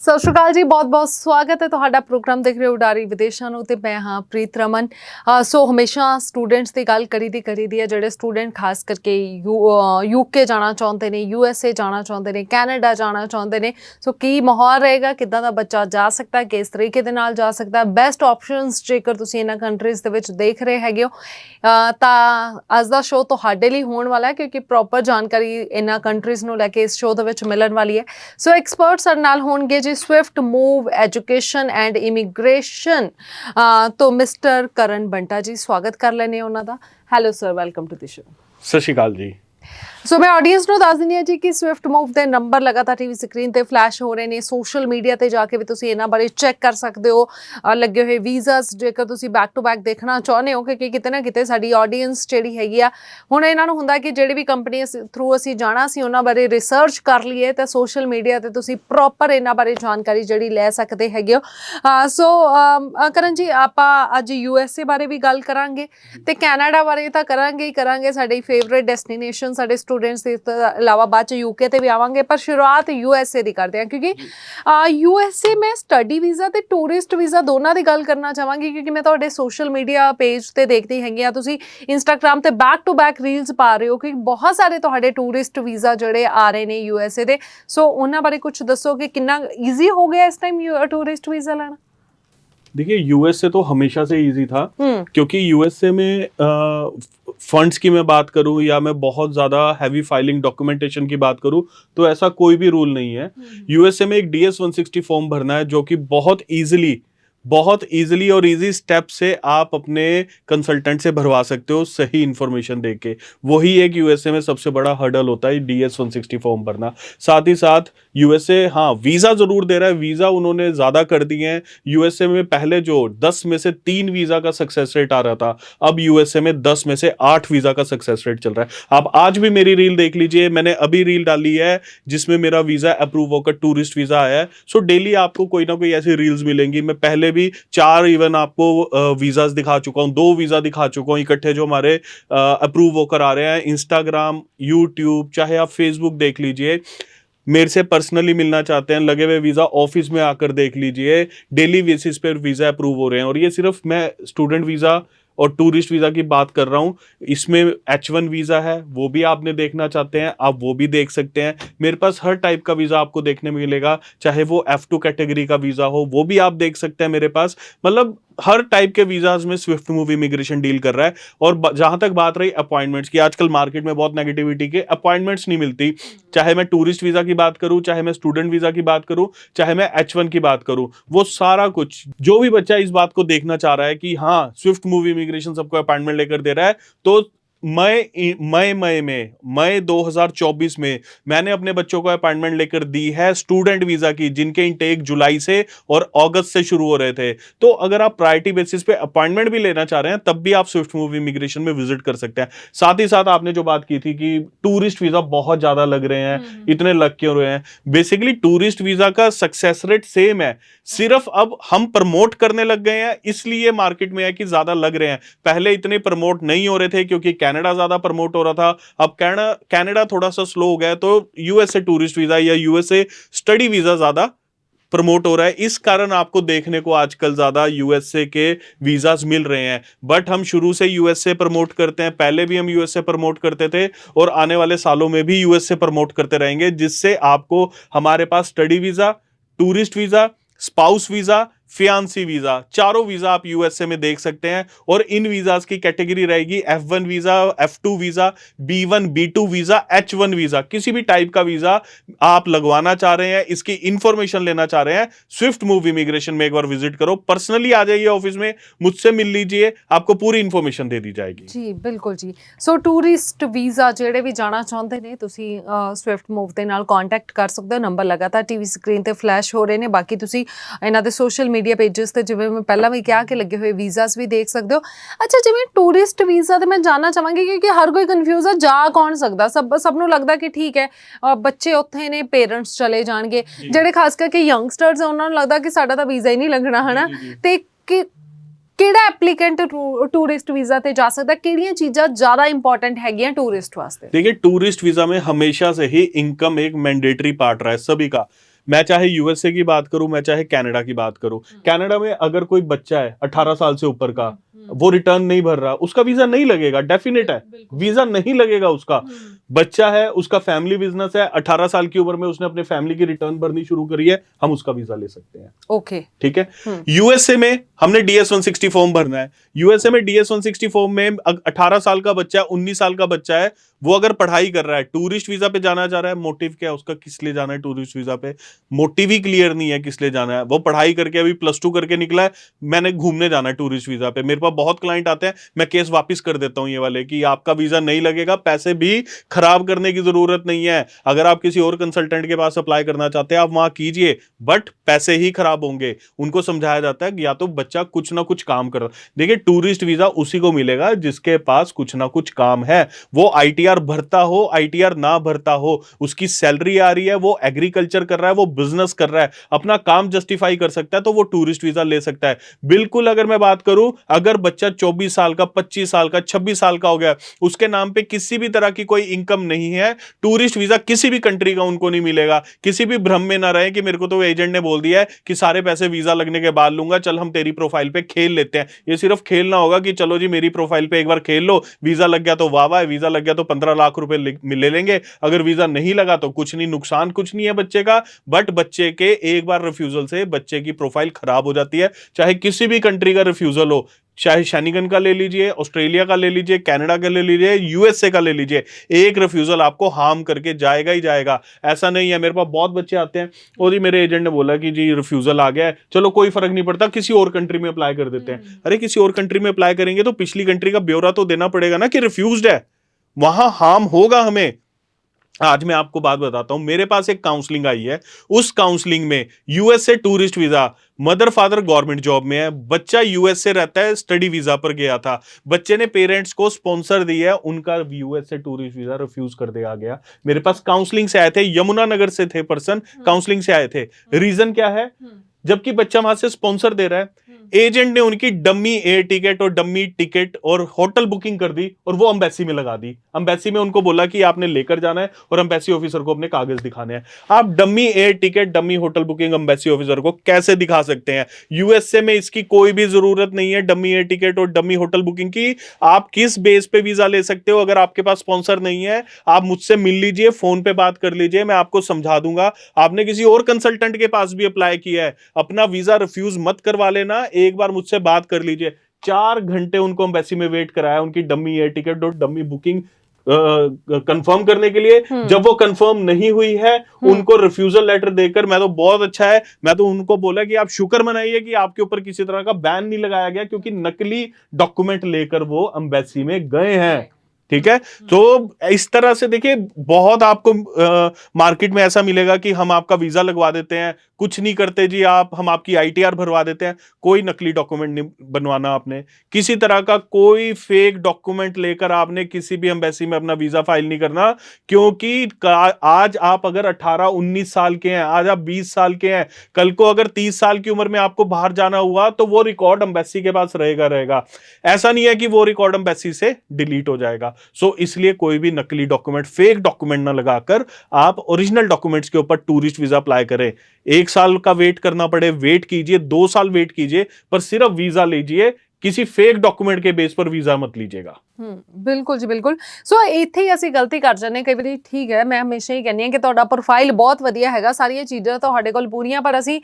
ਸਤਿ ਸ਼੍ਰੀ ਅਕਾਲ ਜੀ, ਬਹੁਤ-ਬਹੁਤ ਸਵਾਗਤ ਹੈ ਤੁਹਾਡਾ। ਪ੍ਰੋਗਰਾਮ ਦੇਖ ਰਹੇ ਹੋ ਉਡਾਰੀ ਵਿਦੇਸ਼ਾਂ ਨੂੰ ਤੇ ਮੈਂ ਹਾਂ ਪ੍ਰੀਤ ਰਮਨ। ਸੋ ਹਮੇਸ਼ਾ ਸਟੂਡੈਂਟਸ ਦੀ ਗੱਲ ਕਰੀਦੀ ਹੈ, ਜਿਹੜੇ ਸਟੂਡੈਂਟ ਖਾਸ ਕਰਕੇ ਯੂਕੇ ਜਾਣਾ ਚਾਹੁੰਦੇ ਨੇ, USA ਜਾਣਾ ਚਾਹੁੰਦੇ ਨੇ, ਕੈਨੇਡਾ ਜਾਣਾ ਚਾਹੁੰਦੇ ਨੇ। ਸੋ ਕੀ ਮਾਹੌਲ ਰਹੇਗਾ, ਕਿੱਦਾਂ ਦਾ ਬੱਚਾ ਜਾ ਸਕਦਾ, ਕਿਸ ਤਰੀਕੇ ਦੇ ਨਾਲ ਜਾ ਸਕਦਾ, ਬੈਸਟ ਆਪਸ਼ਨਸ ਜੇਕਰ ਤੁਸੀਂ ਇਹਨਾਂ ਕੰਟਰੀਜ਼ ਦੇ ਵਿੱਚ ਦੇਖ ਰਹੇ ਹੈਗੇ ਹੋ ਤਾਂ ਅੱਜ ਦਾ ਸ਼ੋਅ ਤੁਹਾਡੇ ਲਈ ਹੋਣ ਵਾਲਾ ਹੈ, ਕਿਉਂਕਿ ਪ੍ਰੋਪਰ ਜਾਣਕਾਰੀ ਇਹਨਾਂ ਕੰਟਰੀਜ਼ ਨੂੰ ਲੈ ਕੇ ਇਸ ਸ਼ੋਅ ਦੇ ਵਿੱਚ ਮਿਲਣ ਵਾਲੀ ਹੈ। ਸੋ ਐਕਸਪਰਟ ਸਾਡੇ ਨਾਲ ਹੋਣਗੇ ਜੀ Swift Move Education and Immigration तो मिस्टर करण बंटा जी, स्वागत कर लेने उन्हां दा। Hello sir, welcome to the show. Sat Shri अकाल जी। सो मैं ऑडियंस ਨੂੰ ਦੱਸ ਦਿੰਦੀ ਹਾਂ ਜੀ ਕਿ ਸਵਿਫਟ ਮੂਵ ਦੇ ਨੰਬਰ ਲਗਾਤਾਰ ਟੀਵੀ ਸਕਰੀਨ ਤੇ ਫਲੈਸ਼ ਹੋ ਰਹੇ ਨੇ। ਸੋਸ਼ਲ ਮੀਡੀਆ ਤੇ ਜਾ ਕੇ ਵੀ ਤੁਸੀਂ ਇਹਨਾਂ ਬਾਰੇ ਚੈੱਕ ਕਰ ਸਕਦੇ ਹੋ। ਲੱਗੇ ਹੋਏ ਵੀਜ਼ਾਸ ਜੇਕਰ ਤੁਸੀਂ ਬੈਕ ਟੂ ਬੈਕ ਦੇਖਣਾ ਚਾਹੁੰਦੇ ਹੋ, ਕਿਉਂਕਿ ਕਿਤੇ ਨਾ ਕਿਤੇ ਸਾਡੀ ਆਡੀਅנס ਜਿਹੜੀ ਹੈਗੀ ਆ, ਹੁਣ ਇਹਨਾਂ ਨੂੰ ਹੁੰਦਾ ਕਿ ਜਿਹੜੀ ਵੀ ਕੰਪਨੀ ਥਰੂ ਅਸੀਂ ਜਾਣਾ ਸੀ ਉਹਨਾਂ ਬਾਰੇ ਰਿਸਰਚ ਕਰ ਲਈਏ ਤਾਂ ਸੋਸ਼ਲ ਮੀਡੀਆ ਤੇ ਤੁਸੀਂ ਪ੍ਰੋਪਰ ਇਹਨਾਂ ਬਾਰੇ ਜਾਣਕਾਰੀ ਜਿਹੜੀ ਲੈ ਸਕਦੇ ਹੈਗੇ ਹੋ। ਸੋ ਕਰਨ ਜੀ, ਆਪਾਂ ਅੱਜ USA ਬਾਰੇ ਵੀ ਗੱਲ ਕਰਾਂਗੇ ਤੇ ਕੈਨੇਡਾ ਬਾਰੇ ਤਾਂ ਕਰਾਂਗੇ ਹੀ ਕਰਾਂਗੇ, ਸਾਡੀ ਫੇਵਰੇਟ ਡੈਸਟੀਨੇਸ਼ਨ ਸਾਡੇ स्टूडेंट्स के अलावा बाद यूके ते भी आवांगे, पर शुरुआत USA दी करते हैं क्योंकि USA में स्टडी वीज़ा ते टूरिस्ट वीज़ा दोनों की गल करना चाहांगी, क्योंकि मैं तुहाडे सोशल मीडिया पेज ते देखदी हैगी आ, तुसी इंस्टाग्राम ते बैक टू बैक रील्स पा रहे हो कि बहुत सारे तुहाडे टूरिस्ट वीज़ा जिहड़े आ रहे ने USA दे। सो उन्हां बारे कुछ दसो कि कितना ईजी हो गया इस टाइम टूरिस्ट वीज़ा लेना? देखिए, यूएसए तो हमेशा से इजी था, क्योंकि यूएसए में फंड्स की मैं बात करूं या मैं बहुत ज़्यादा हैवी फाइलिंग डॉक्यूमेंटेशन की बात करूं तो ऐसा कोई भी रूल नहीं है। यूएसए में एक DS-160 फॉर्म भरना है, जो कि बहुत ईजिली और इजी स्टेप से आप अपने कंसल्टेंट से भरवा सकते हो सही इंफॉर्मेशन देके। वही एक यूएसए में सबसे बड़ा हर्डल होता है, DS-160 फॉर्म भरना। साथ ही साथ यूएसए वीज़ा ज़रूर दे रहा है, वीज़ा उन्होंने ज़्यादा कर दिए हैं। यूएसए में पहले जो 10 में से 3 वीज़ा का सक्सेस रेट आ रहा था, अब यूएसए में 10 में से 8 वीज़ा का सक्सेस रेट चल रहा है। आप आज भी मेरी रील देख लीजिए, मैंने अभी रील डाली है जिसमें मेरा वीज़ा अप्रूव होकर टूरिस्ट वीज़ा आया है। सो डेली आपको कोई ना कोई ऐसी रील्स मिलेंगी। मैं पहले भी 4 इवन आपको वीज़ाज दिखा चुका हूँ, 2 वीज़ा दिखा चुका हूँ इकट्ठे जो हमारे अप्रूव होकर आ रहे हैं। इंस्टाग्राम, यूट्यूब, चाहे आप फेसबुक देख लीजिए, मेरे से पर्सनली मिलना चाहते हैं, लगे हुए वीज़ा ऑफिस में आकर देख लीजिए, डेली बेसिस पे वीज़ा अप्रूव हो रहे हैं। और ये सिर्फ मैं स्टूडेंट वीज़ा और टूरिस्ट वीज़ा की बात कर रहा हूँ। इसमें H1 वीज़ा है, वो भी आपने देखना चाहते हैं आप वो भी देख सकते हैं। मेरे पास हर टाइप का वीज़ा आपको देखने में मिलेगा, चाहे वो F2 कैटेगरी का वीज़ा हो वो भी आप देख सकते हैं मेरे पास। मतलब हर टाइप के वीज़ाज में स्विफ्ट मूव इमिग्रेशन डील कर रहा है। और जहाँ तक बात रही अपॉइंटमेंट्स की, आजकल मार्केट में बहुत नेगेटिविटी के अपॉइंटमेंट्स नहीं मिलती। चाहे मैं टूरिस्ट वीज़ा की बात करूँ, चाहे मैं स्टूडेंट वीज़ा की बात करूँ, चाहे मैं H1 की बात करूँ, वो सारा कुछ जो भी बच्चा इस बात को देखना चाह रहा है कि हाँ स्विफ्ट मूव इमिग्रेशन सबको अपॉइंटमेंट लेकर दे रहा है, तो मई 2024 में मैंने अपने बच्चों को अपॉइंटमेंट लेकर दी है स्टूडेंट वीजा की, जिनके इंटेक जुलाई से और अगस्त से शुरू हो रहे थे। तो अगर आप प्रायोरिटी बेसिस पे अपॉइंटमेंट भी लेना चाह रहे हैं तब भी आप स्विफ्ट मूव इमिग्रेशन में विजिट कर सकते हैं। साथ ही साथ आपने जो बात की थी कि टूरिस्ट वीजा बहुत ज्यादा लग रहे हैं, इतने लग क्यों रहे हैं? बेसिकली टूरिस्ट वीजा का सक्सेस रेट सेम है, सिर्फ अब हम प्रमोट करने लग गए हैं, इसलिए मार्केट में है कि ज्यादा लग रहे हैं। पहले इतने प्रमोट नहीं हो रहे थे क्योंकि कनाडा ज्यादा प्रमोट हो रहा था। अब कनाडा थोड़ा सा स्लो हो गया, तो यूएसए टूरिस्ट वीजा या यूएसए स्टडी वीजा ज्यादा प्रमोट हो रहा है। इस कारण आपको देखने को आजकल ज्यादा यूएसए के वीजास मिल रहे हैं। बट हम शुरू से यूएसए प्रमोट करते हैं, पहले भी हम यूएसए प्रमोट करते थे और आने वाले सालों में भी यूएसए प्रमोट करते रहेंगे, जिससे आपको हमारे पास study visa, tourist visa, spouse visa, fiance visa, चारों वीजा आप यूएसए में देख सकते हैं। और इन वीजास की कैटेगरी रहेगी F1 visa, F2 visa, B1, B2 visa, H1 visa. किसी भी टाइप का वीजा आप लगवाना चाह रहे हैं, इसकी इंफॉर्मेशन लेना चाह रहे हैं, स्विफ्ट मूव इमिग्रेशन में एक बार विजिट करो, पर्सनली आ जाइए ऑफिस में, मुझसे मिल लीजिए, आपको पूरी इंफॉर्मेशन दे दी जाएगी। जी बिल्कुल जी। सो टूरिस्ट वीजा ਜਿਹੜੇ ਵੀ ਜਾਣਾ ਚਾਹੁੰਦੇ ਨੇ, ਤੁਸੀਂ ਸਵਿਫਟ ਮੂਵ ਦੇ ਨਾਲ ਕੰਟੈਕਟ ਕਰ ਸਕਦੇ ਹੋ। ਨੰਬਰ ਲਗਾਤਾਰ ਟੀਵੀ ਸਕਰੀਨ ਤੇ ਫਲੈਸ਼ ਹੋ ਰਹੇ ਨੇ। ਬਾਕੀ ਤੁਸੀਂ ਇਹਨਾਂ ਦੇ ਸੋਸ਼ਲ मीडिया पेजेस ਤੇ ਜਿਵੇਂ ਮੈਂ ਪਹਿਲਾਂ ਵੀ ਕਿਹਾ ਕਿ ਲੱਗੇ ਹੋਏ ਵੀਜ਼ਾਸ ਵੀ ਦੇਖ ਸਕਦੇ ਹੋ। ਅੱਛਾ, ਜਿਵੇਂ ਟੂਰਿਸਟ ਵੀਜ਼ਾ ਤੇ ਮੈਂ ਜਾਣਨਾ ਚਾਹਾਂਗੀ ਕਿਉਂਕਿ ਹਰ ਕੋਈ ਕਨਫਿਊਜ਼ ਹੈ, ਜਾ ਕੌਣ ਸਕਦਾ? ਸਭ ਨੂੰ ਲੱਗਦਾ ਕਿ ਠੀਕ ਹੈ ਬੱਚੇ ਉੱਥੇ ਨੇ, ਪੇਰੈਂਟਸ ਚਲੇ ਜਾਣਗੇ। ਜਿਹੜੇ ਖਾਸ ਕਰਕੇ ਯੰਗਸਟਰਸ ਉਹਨਾਂ ਨੂੰ ਲੱਗਦਾ ਕਿ ਸਾਡਾ ਤਾਂ ਵੀਜ਼ਾ ਹੀ ਨਹੀਂ ਲੱਗਣਾ, ਹਨਾ? ਤੇ ਕਿਹੜਾ ਐਪਲੀਕੈਂਟ टूरिस्ट वीजा ਤੇ ਜਾ ਸਕਦਾ? ਕਿਹੜੀਆਂ ਚੀਜ਼ਾਂ ਜ਼ਿਆਦਾ ਇੰਪੋਰਟੈਂਟ ਹੈਗੀਆਂ टूरिस्ट वास्ते? देखिए, टूरिस्ट वीजा में हमेशा से ही इनकम एक मैंडेटरी पार्ट रहा है सभी का। मैं चाहे यूएसए की बात करूं, मैं चाहे कनाडा की बात करूं, कनाडा में अगर कोई बच्चा है 18 साल से ऊपर का, वो रिटर्न नहीं भर रहा, उसका वीजा नहीं लगेगा, डेफिनेट है, वीजा नहीं लगेगा उसका। बच्चा है, उसका फैमिली बिजनेस है, 18 साल की उम्र में उसने अपने फैमिली की रिटर्न भरनी शुरू करी है, हम उसका वीजा ले सकते हैं। ओके, ठीक है। यूएसए में हमने डीएस 160 फॉर्म भरना है। यूएसए में डीएस 160 फॉर्म में 18 साल का बच्चा, 19 साल का बच्चा है, वो अगर पढ़ाई कर रहा है, टूरिस्ट वीजा पे जाना चाह रहा है, मोटिव क्या है उसका, किस लिए जाना है टूरिस्ट वीजा पे, मोटिव ही क्लियर नहीं है किस लिए जाना है। वो पढ़ाई करके अभी +2 करके निकला है, मैंने घूमने जाना है टूरिस्ट वीजा पे। मेरे पास बहुत क्लाइंट आते हैं, मैं केस वापस कर देता हूं ये वाले कि आपका वीजा नहीं लगेगा, पैसे भी खराब करने की जरूरत नहीं है। अगर आप किसी और कंसल्टेंट के पास अप्लाई करना चाहते हैं, आप वहां कीजिए, बट पैसे ही खराब होंगे। उनको समझाया जाता है कि या तो बच्चा कुछ ना कुछ काम कर, देखिए टूरिस्ट वीजा उसी को मिलेगा जिसके पास कुछ ना कुछ काम है। वो आईटीआर भरता हो, आईटीआर ना भरता हो, उसकी सैलरी आ रही है, वो एग्रीकल्चर कर रहा है, वो बिजनेस कर रहा है, अपना काम जस्टिफाई कर सकता है, तो वो टूरिस्ट वीजा ले सकता है। बिल्कुल अगर मैं बात करूं, अगर बच्चा 24 साल का, 25 साल का, 26 साल का हो गया, उसके नाम पे किसी भी तरह की कोई इनकम नहीं है, टूरिस्ट वीजा किसी भी कंट्री का उनको नहीं मिलेगा। किसी भी भ्रम में ना रहे कि मेरे को तो एजेंट ने बोल दिया है कि सारे पैसे वीजा लगने के बाद लूंगा, चल हम तेरी प्रोफाइल पे खेल लेते हैं। ये सिर्फ खेलना होगा कि चलो जी मेरी प्रोफाइल पे एक बार खेल लो, वीजा लग गया तो वाह वाह, वीजा लग गया तो 15 लाख रुपए ले लेंगे, अगर वीजा नहीं लगा तो कुछ नहीं, नुकसान कुछ नहीं है बच्चे का। बट बच्चे के एक बार रिफ्यूजल से बच्चे की प्रोफाइल खराब हो जाती है, चाहे किसी भी कंट्री का रिफ्यूजल हो, चाहे शनिगन का ले लीजिए, ऑस्ट्रेलिया का ले लीजिए, कनाडा का ले लीजिए, यूएसए का ले लीजिए, एक रिफ्यूजल आपको हार्म करके जाएगा ही जाएगा। ऐसा नहीं है, मेरे पास बहुत बच्चे आते हैं, और जी मेरे एजेंट ने बोला कि जी रिफ्यूजल आ गया है, चलो कोई फर्क नहीं पड़ता, किसी और कंट्री में अप्लाई कर देते हैं। अरे किसी और कंट्री में अप्लाई करेंगे तो पिछली कंट्री का ब्यौरा तो देना पड़ेगा ना कि रिफ्यूज्ड है, वहां हार्म होगा हमें। आज मैं आपको बात बताता हूं, मेरे पास एक काउंसलिंग आई है, उस काउंसलिंग में USA tourist visa, mother father government job में है, बच्चा यूएसए रहता है, स्टडी वीजा पर गया था, बच्चे ने पेरेंट्स को स्पॉन्सर दिया है, उनका यूएसए टूरिस्ट वीजा रिफ्यूज कर दिया गया। मेरे पास काउंसलिंग से आए थे, यमुनानगर से थे पर्सन, काउंसलिंग से आए थे। रीजन क्या है, जबकि बच्चा वहां से स्पॉन्सर दे रहा है, एजेंट ने उनकी डम्मी एयर टिकट और डम्मी टिकट और होटल बुकिंग कर दी और वो एम्बेसी में लगा दी। एम्बेसी में उनको बोला कि आपने लेकर जाना है और एम्बेसी ऑफिसर को अपने कागज दिखाने हैं। आप dummy air ticket, dummy hotel booking embassy officer को कैसे दिखा सकते हैं? यूएसए में इसकी कोई भी जरूरत नहीं है, डम्मी एयर टिकट और डम्मी होटल बुकिंग की। आप किस बेस पे वीजा ले सकते हो? अगर आपके पास स्पॉन्सर नहीं है, आप मुझसे मिल लीजिए, फोन पे बात कर लीजिए, मैं आपको समझा दूंगा। आपने किसी और कंसल्टेंट के पास भी अप्लाई किया है, अपना वीजा रिफ्यूज मत करवा लेना, एक बार मुझसे बात कर लीजिए। 4 घंटे उनको एम्बेसी में वेट कराया उनकी डम्मी एयर टिकट और डम्मी बुकिंग कंफर्म करने के लिए। जब वो कंफर्म नहीं हुई है, उनको रिफ्यूजल लेटर देकर, मैं तो बहुत अच्छा है, मैं तो उनको बोला कि आप शुक्र मनाइए कि आपके ऊपर किसी तरह का बैन नहीं लगाया गया, क्योंकि नकली डॉक्यूमेंट लेकर वो एम्बेसी में गए हैं। ठीक है, तो इस तरह से देखिए, बहुत आपको मार्केट में ऐसा मिलेगा कि हम आपका वीजा लगवा देते हैं, कुछ नहीं करते जी आप, हम आपकी आईटीआर भरवा देते हैं। कोई नकली डॉक्यूमेंट नहीं बनवाना आपने, किसी तरह का कोई फेक डॉक्यूमेंट लेकर आपने किसी भी एम्बेसी में अपना वीजा फाइल नहीं करना। क्योंकि आज आप अगर 18-19 साल के हैं, आज आप 20 साल के हैं, कल को अगर 30 साल की उम्र में आपको बाहर जाना हुआ तो वो रिकॉर्ड एम्बेसी के पास रहेगा। ऐसा नहीं है कि वो रिकॉर्ड एम्बेसी से डिलीट हो जाएगा। सो इसलिए कोई भी नकली डॉक्यूमेंट, फेक डॉक्यूमेंट ना लगाकर आप ओरिजिनल डॉक्यूमेंट्स के ऊपर टूरिस्ट वीजा अप्लाई करें। 1 साल का वेट करना पड़े, वेट कीजिए, 2 साल वेट कीजिए, पर सिर्फ वीजा लीजिए, किसी फेक डॉक्यूमेंट के बेस पर वीजा मत लीजिएगा। बिल्कुल जी बिल्कुल। सो ਇੱਥੇ ਹੀ ਅਸੀਂ ਗਲਤੀ ਕਰ ਜਾਂਦੇ ਕਈ ਵਾਰੀ। ਠੀਕ ਹੈ, ਮੈਂ ਹਮੇਸ਼ਾ ਹੀ ਕਹਿੰਦੀ ਹਾਂ ਕਿ ਤੁਹਾਡਾ ਪ੍ਰੋਫਾਈਲ ਬਹੁਤ ਵਧੀਆ ਹੈਗਾ, ਸਾਰੀਆਂ ਚੀਜ਼ਾਂ ਤੁਹਾਡੇ ਕੋਲ ਪੂਰੀਆਂ, ਪਰ ਅਸੀਂ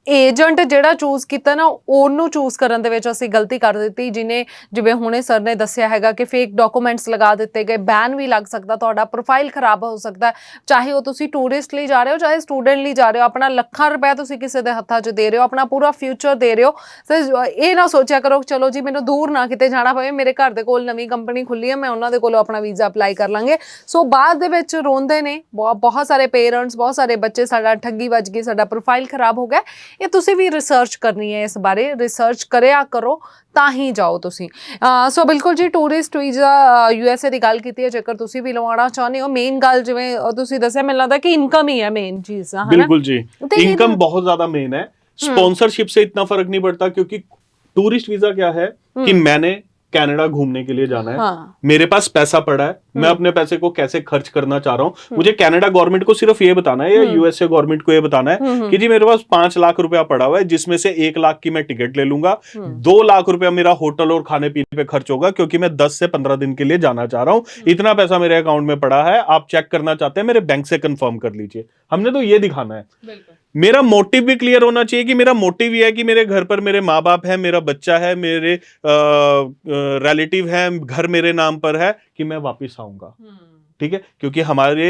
ਏਜੰਟ ਜਿਹੜਾ ਚੂਜ਼ ਕੀਤਾ ਨਾ, ਉਹਨੂੰ ਚੂਜ਼ ਕਰਨ ਦੇ ਵਿੱਚ ਅਸੀਂ ਗਲਤੀ ਕਰ ਦਿੱਤੀ, ਜਿਹਨੇ ਜਿਵੇਂ ਹੁਣੇ ਸਰ ਨੇ ਦੱਸਿਆ ਹੈਗਾ ਕਿ ਫੇਕ ਡਾਕੂਮੈਂਟਸ ਲਗਾ ਦਿੱਤੇ ਗਏ, ਬੈਨ ਵੀ ਲੱਗ ਸਕਦਾ, ਤੁਹਾਡਾ ਪ੍ਰੋਫਾਈਲ ਖਰਾਬ ਹੋ ਸਕਦਾ, ਚਾਹੇ ਉਹ ਤੁਸੀਂ ਟੂਰਿਸਟ ਲਈ ਜਾ ਰਹੇ ਹੋ, ਚਾਹੇ ਸਟੂਡੈਂਟ ਲਈ ਜਾ ਰਹੇ ਹੋ, ਆਪਣਾ ਲੱਖਾਂ ਰੁਪਏ ਤੁਸੀਂ ਕਿਸੇ ਦੇ ਹੱਥਾਂ 'ਚ ਦੇ ਰਹੇ ਹੋ, ਆਪਣਾ ਪੂਰਾ ਫਿਊਚਰ ਦੇ ਰਹੇ ਹੋ। ਤੇ ਇਹ ਨਾ ਸੋਚਿਆ ਕਰੋ ਚਲੋ ਜੀ ਮੈਨੂੰ ਦੂਰ ਨਾ ਕਿਤੇ ਜਾਣਾ ਪਵੇ, ਮੇਰੇ ਘਰ ਦੇ ਕੋਲ ਨਵੀਂ ਕੰਪਨੀ ਖੁੱਲੀ ਹੈ, ਮੈਂ ਉਹਨਾਂ ਦੇ ਕੋਲੋਂ ਆਪਣਾ ਵੀਜ਼ਾ ਅਪਲਾਈ ਕਰ ਲਾਂਗੇ। ਸੋ ਬਾਅਦ ਦੇ ਵਿੱਚ ਰੋਂਦੇ ਨੇ ਬਹੁਤ ਸਾਰੇ ਪੇਰੈਂਟਸ, ਬਹੁਤ ਸਾਰੇ ਬੱਚੇ, ਸਾਡਾ ਠੱਗੀ ਵੱਜ ਗਈ, ਸਾਡਾ ਪ੍ਰੋਫਾਈਲ ਖਰਾਬ ਹੋ ਗਿਆ। ਇਹ ਤੁਸੀਂ ਵੀ ਰਿਸਰਚ ਕਰਨੀ ਹੈ, ਇਸ ਬਾਰੇ ਰਿਸਰਚ ਕਰਿਆ ਕਰੋ ਤਾਂ ਹੀ ਜਾਓ ਤੁਸੀਂ। ਸੋ ਬਿਲਕੁਲ ਜੀ, ਟੂਰਿਸਟ ਵੀਜ਼ਾ ਯੂਐਸਏ ਦੀ ਗੱਲ ਕੀਤੀ ਹੈ, ਜੇਕਰ ਤੁਸੀਂ ਵੀ ਲਵਾਉਣਾ ਚਾਹੁੰਦੇ ਹੋ, ਮੇਨ ਗੱਲ ਜਿਵੇਂ ਤੁਸੀਂ ਦੱਸਿਆ, ਮੈਨੂੰ ਲੱਗਦਾ ਕਿ ਇਨਕਮ ही है मेन चीज। बिल्कुल जी, इनकम बहुत ज्यादा मेन है। स्पॉन्सरशिप से इतना फर्क नहीं पड़ता, क्योंकि टूरिस्ट वीजा क्या है कि मैंने कनाडा घूमने के लिए जाना है, हाँ। मेरे पास पैसा पड़ा है, मैं अपने पैसे को कैसे खर्च करना चाह रहा हूँ, मुझे कनाडा गवर्नमेंट को सिर्फ ये बताना है या यूएसए गवर्नमेंट को ये बताना है कि जी मेरे पास 5 लाख रुपया पड़ा हुआ है, जिसमें से 1 लाख की मैं टिकट ले लूंगा, 2 लाख रुपया मेरा होटल और खाने पीने पे खर्च होगा क्योंकि मैं 10 से 15 दिन के लिए जाना चाह रहा हूँ, इतना पैसा मेरे अकाउंट में पड़ा है, आप चेक करना चाहते हैं मेरे बैंक से कंफर्म कर लीजिए। हमने तो ये दिखाना है। मेरा मोटिव भी क्लियर होना चाहिए कि मेरा मोटिव ये है कि मेरे घर पर मेरे माँ बाप है, मेरा बच्चा है, मेरे रिलेटिव है, घर मेरे नाम पर है, कि मैं वापिस आऊंगा। ठीक है, क्योंकि हमारे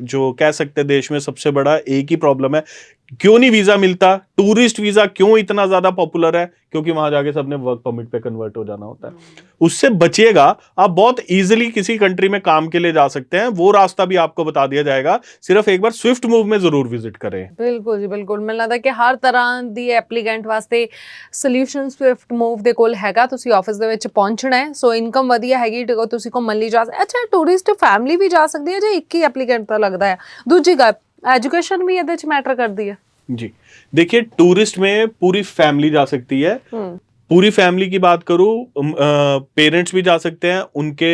जो कह सकते हैं देश में सबसे बड़ा एक ही प्रॉब्लम है, क्यों नहीं वीजा मिलता, टूरिस्ट वीजा क्यों इतना ज्यादा पॉपुलर है, क्योंकि वहां जाके सबने वर्क परमिट पे कन्वर्ट हो जाना होता है। उससे बचिएगा, आप बहुत इजीली किसी कंट्री में काम के लिए जा सकते हैं, वो रास्ता भी आपको बता दिया जाएगा, सिर्फ एक बार स्विफ्ट मूव में जरूर विजिट करें। बिल्कुल जी बिल्कुल, ਮੈਨੂੰ ਲੱਗਦਾ ਕਿ ਹਰ ਤਰ੍ਹਾਂ ਦੀ ਐਪਲੀਕੈਂਟ ਵਾਸਤੇ ਸੋਲੂਸ਼ਨ ਸਵਿਫਟ ਮੂਵ ਦੇ ਕੋਲ ਹੈਗਾ। ਤੁਸੀਂ ਆਫਿਸ ਦੇ ਵਿੱਚ ਪਹੁੰਚਣਾ ਹੈ, ਸੋ ਇਨਕਮ ਵਧੀਆ ਹੈਗੀ, ਤੁਸੀਂ ਘੁੰਮਣ ਲਈ ਜਾ ਅੱਛਾ ਟੂਰਿਸਟ ਫੈਮਿਲੀ ਵੀ ਜਾ ਸਕਦੀ ਹੈ ਜਾਂ ਇੱਕ ਹੀ ਐਪਲੀਕੈਂਟ ਤਾਂ ਲੱਗਦਾ ਹੈ? ਦੂਜੀ ਗੱਲ, एजुकेशन भी ਇਹਦੇ ਚ मैटर करती है? जी देखिए, टूरिस्ट में पूरी फैमिली जा सकती है। पूरी फैमिली की बात करूं, पेरेंट्स भी जा सकते हैं, उनके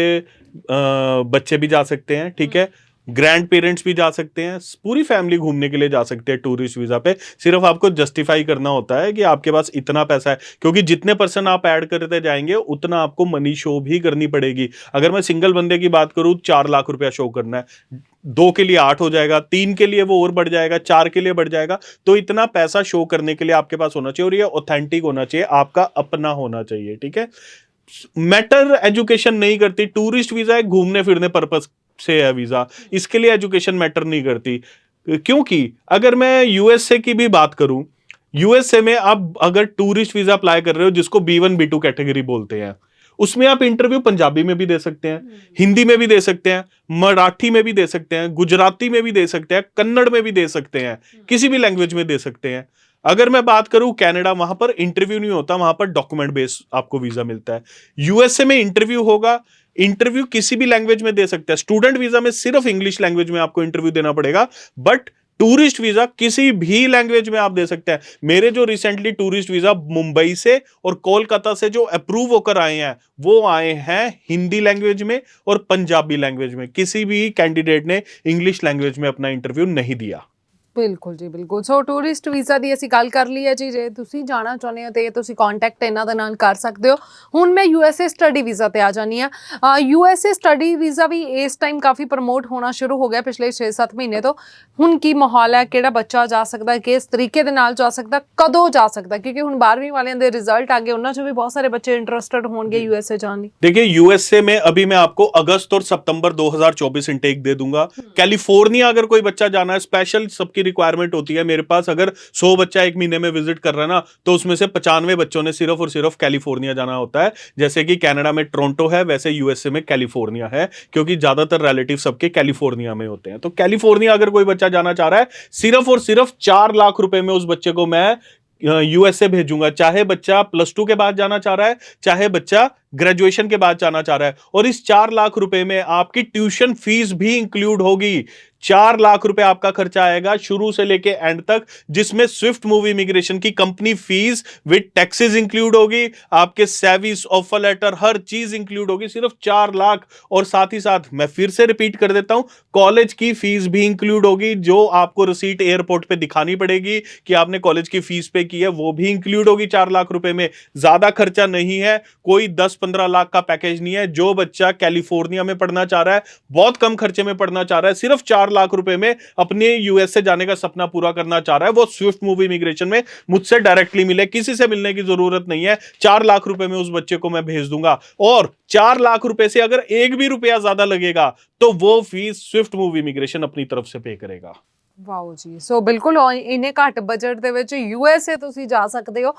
बच्चे भी जा सकते हैं, ठीक है, ग्रैंड पेरेंट्स भी जा सकते हैं, पूरी फैमिली घूमने के लिए जा सकते हैं टूरिस्ट वीजा पे। सिर्फ आपको जस्टिफाई करना होता है कि आपके पास इतना पैसा है, क्योंकि जितने पर्सन आप ऐड करते जाएंगे उतना आपको मनी शो भी करनी पड़ेगी। अगर मैं सिंगल बंदे की बात करूं, 4 लाख रुपया शो करना है, 2 के लिए 8 हो जाएगा, 3 के लिए वो और बढ़ जाएगा, 4 के लिए बढ़ जाएगा, तो इतना पैसा शो करने के लिए आपके पास होना चाहिए, और ये ऑथेंटिक होना चाहिए, आपका अपना होना चाहिए। ठीक है, मैटर एजुकेशन नहीं करती। टूरिस्ट वीजा है, घूमने फिरने पर्पस से है वीजा, इसके लिए एजुकेशन मैटर नहीं करती। क्योंकि अगर मैं यूएसए की भी बात करूं, यूएसए में आप अगर टूरिस्ट वीजा अप्लाई कर रहे हो, जिसको B1 B2 कैटेगरी बोलते हैं, उसमें आप इंटरव्यू पंजाबी में भी दे सकते हैं, हिंदी में भी दे सकते हैं, मराठी में भी दे सकते हैं, गुजराती में भी दे सकते हैं, कन्नड़ में भी दे सकते हैं, किसी भी लैंग्वेज में दे सकते हैं। अगर मैं बात करूं कनाडा, वहां पर इंटरव्यू नहीं होता, वहां पर डॉक्यूमेंट बेस आपको वीजा मिलता है। यूएसए में इंटरव्यू होगा, इंटरव्यू किसी भी लैंग्वेज में दे सकते हैं। स्टूडेंट वीजा में सिर्फ इंग्लिश लैंग्वेज में आपको इंटरव्यू देना पड़ेगा, बट टूरिस्ट वीजा किसी भी लैंग्वेज में आप दे सकते हैं। मेरे जो रिसेंटली टूरिस्ट वीजा मुंबई से और कोलकाता से जो अप्रूव होकर आए हैं, वो आए हैं हिंदी लैंग्वेज में और पंजाबी लैंग्वेज में। किसी भी कैंडिडेट ने इंग्लिश लैंग्वेज में अपना इंटरव्यू नहीं दिया। ਬਿਲਕੁਲ ਜੀ ਬਿਲकुल। ਸੋ ਟੂਰਿਸਟ ਵੀਜ਼ਾ ਦੀ ਅਸੀਂ ਗੱਲ ਕਰ ਲਈ ਹੈ ਜੀ। ਜੇ ਤੁਸੀਂ ਜਾਣਾ ਚਾਹੁੰਦੇ ਹੋ ਤੇ ਤੁਸੀਂ ਕੰਟੈਕਟ ਇਹਨਾਂ ਦੇ ਨਾਲ ਕਰ ਸਕਦੇ ਹੋ। ਹੁਣ ਮੈਂ ਯੂਐਸਏ ਸਟੱਡੀ ਵੀਜ਼ਾ ਤੇ ਆ ਜਾਨੀ ਆ। ਯੂਐਸਏ ਸਟੱਡੀ ਵੀਜ਼ਾ ਵੀ ਇਸ ਟਾਈਮ ਕਾਫੀ ਪ੍ਰਮੋਟ ਹੋਣਾ ਸ਼ੁਰੂ ਹੋ ਗਿਆ ਪਿਛਲੇ 6-7 ਮਹੀਨੇ ਤੋਂ। ਹੁਣ ਕੀ ਮਾਹੌਲ ਹੈ, ਕਿਹੜਾ ਬੱਚਾ ਜਾ ਸਕਦਾ, ਕਿਸ ਤਰੀਕੇ ਦੇ ਨਾਲ ਜਾ ਸਕਦਾ, ਕਦੋਂ ਜਾ ਸਕਦਾ, ਕਿਉਂਕਿ ਹੁਣ 12ਵੀਂ ਵਾਲਿਆਂ ਦੇ ਰਿਜ਼ਲਟ ਆ ਗਏ, ਉਹਨਾਂ 'ਚ ਵੀ ਬਹੁਤ ਸਾਰੇ ਬੱਚੇ ਇੰਟਰਸਟਡ होंगे यूएसए जाने। देखिए, यूएसए में अभी मैं आपको अगस्त और सितंबर 2024 इंटेक दे दूंगा। कैलिफोर्निया अगर कोई बच्चा जाना है, स्पेशल सबकी रिक्वायरमेंट होती है। मेरे पास अगर 100 बच्चा एक महीने में विजिट कर रहा है ना, तो उसमें से 95 बच्चों ने सिर्फ और सिर्फ कैलिफोर्निया जाना होता है। जैसे कि कनाडा में टोरंटो है, वैसे यूएसए में कैलिफोर्निया है, क्योंकि ज्यादातर रिलेटिव सबके कैलिफोर्निया में होते हैं। तो कैलिफोर्निया अगर कोई बच्चा जाना चाह रहा है, सिर्फ और सिर्फ 4 लाख रुपए में उस बच्चे को मैं यूएसए भेजूंगा। चाहे बच्चा +2 के बाद जाना चाह रहा है, चाहे बच्चा ग्रेजुएशन के बाद जाना चाह रहा है, और इस 4 लाख रुपए में आपकी ट्यूशन फीस भी इंक्लूड होगी। 4 लाख रुपए आपका खर्चा आएगा शुरू से लेके एंड तक, जिसमें स्विफ्ट मूव इमिग्रेशन की company fees with taxes include होगी, आपके सर्विस, ऑफर लेटर, हर चीज इंक्लूड होगी। सिर्फ 4 लाख। और साथ ही साथ मैं फिर से रिपीट कर देता हूं, कॉलेज की फीस भी इंक्लूड होगी, जो आपको रिसीट एयरपोर्ट पे दिखानी पड़ेगी कि आपने कॉलेज की फीस पे की है, वो भी इंक्लूड होगी 4 लाख रुपए में। ज्यादा खर्चा नहीं है, कोई 10-15 लाख का पैकेज नहीं है। जो बच्चा कैलिफोर्निया में पढ़ना चाह रहा है, बहुत कम खर्चे में पढ़ना चाह रहा है, सिर्फ 4 लाख रुपए में अपने यूएसए जाने का सपना पूरा करना चाह रहा है, वो स्विफ्ट मूव इमिग्रेशन में मुझसे डायरेक्टली मिले, किसी से मिलने की जरूरत नहीं है। 4 लाख रुपए में उस बच्चे को मैं भेज दूंगा, और 4 लाख रुपए से अगर एक भी रुपया ज्यादा लगेगा तो वो फीस स्विफ्ट मूव इमिग्रेशन अपनी तरफ से पे करेगा। ਵਾਓ ਜੀ। ਸੋ ਬਿਲਕੁਲ ਇੰਨੇ ਘੱਟ ਬਜਟ ਦੇ ਵਿੱਚ ਯੂਐਸਏ ਤੁਸੀਂ ਜਾ ਸਕਦੇ ਹੋ,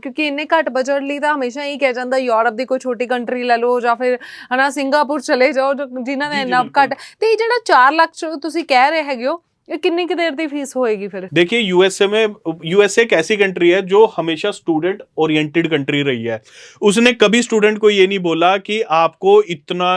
ਕਿਉਂਕਿ ਇੰਨੇ ਘੱਟ ਬਜਟ ਲਈ ਤਾਂ ਹਮੇਸ਼ਾ ਹੀ ਕਿਹਾ ਜਾਂਦਾ ਯੂਰਪ ਦੀ ਕੋਈ ਛੋਟੀ ਕੰਟਰੀ ਲੈ ਲਓ, ਜਾਂ ਫਿਰ ਹਨਾ ਸਿੰਗਾਪੁਰ ਚਲੇ ਜਾਓ, ਜਿਨ੍ਹਾਂ ਦਾ ਇੰਨਾ ਘੱਟ। ਤੇ ਇਹ ਜਿਹੜਾ 4 ਲੱਖ ਤੁਸੀਂ ਕਹਿ ਰਹੇ ਹੈਗੇ ਹੋ, ये कितनी की देर की फीस होएगी फिर? देखिए, यूएसए एक ऐसी कंट्री है जो हमेशा स्टूडेंट ओरिएंटेड कंट्री रही है। उसने कभी स्टूडेंट को ये नहीं बोला कि आपको इतना